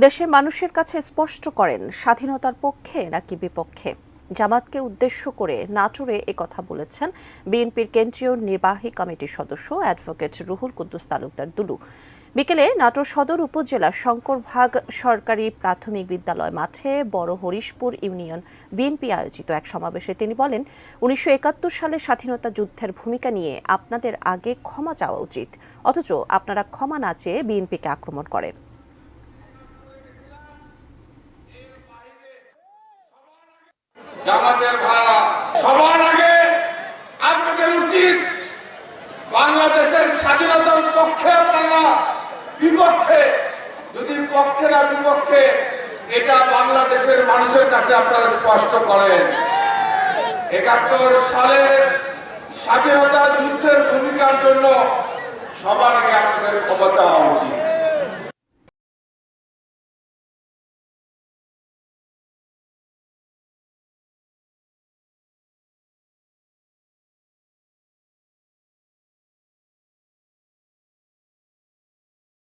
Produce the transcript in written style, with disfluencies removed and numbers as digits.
দেশের মানুষের কাছে স্পষ্ট করেন স্বাধীনতার পক্ষে নাকি বিপক্ষে। জামাতকে উদ্দেশ্য করে নাটোরে একথা বলেছেন বিএনপির কেন্দ্রীয় নির্বাহী কমিটির সদস্য অ্যাডভোকেট রুহুল কুদ্দুস তালুকদার দুলু। বিকেলে নাটোর সদর উপজেলার শঙ্করভাগ সরকারি প্রাথমিক বিদ্যালয় মাঠে বড় হরিশপুর ইউনিয়ন বিএনপি আয়োজিত এক সমাবেশে তিনি বলেন, ১৯৭১ সালে স্বাধীনতা যুদ্ধের ভূমিকা নিয়ে আপনাদের আগে ক্ষমা চাওয়া উচিত, অথচ আপনারা ক্ষমা না চেয়ে বিএনপিকে আক্রমণ করেন। জামাতের ভাড়া সবার আগে আপনাদের উচিত বাংলাদেশের স্বাধীনতার পক্ষে আপনারা বিপক্ষে, যদি পক্ষে না বিপক্ষে এটা বাংলাদেশের মানুষের কাছে আপনারা স্পষ্ট করেন। ৭১ সালের স্বাধীনতা যুদ্ধের ভূমিকার জন্য সবার আগে আপনাদের ক্ষমা চাওয়া উচিত।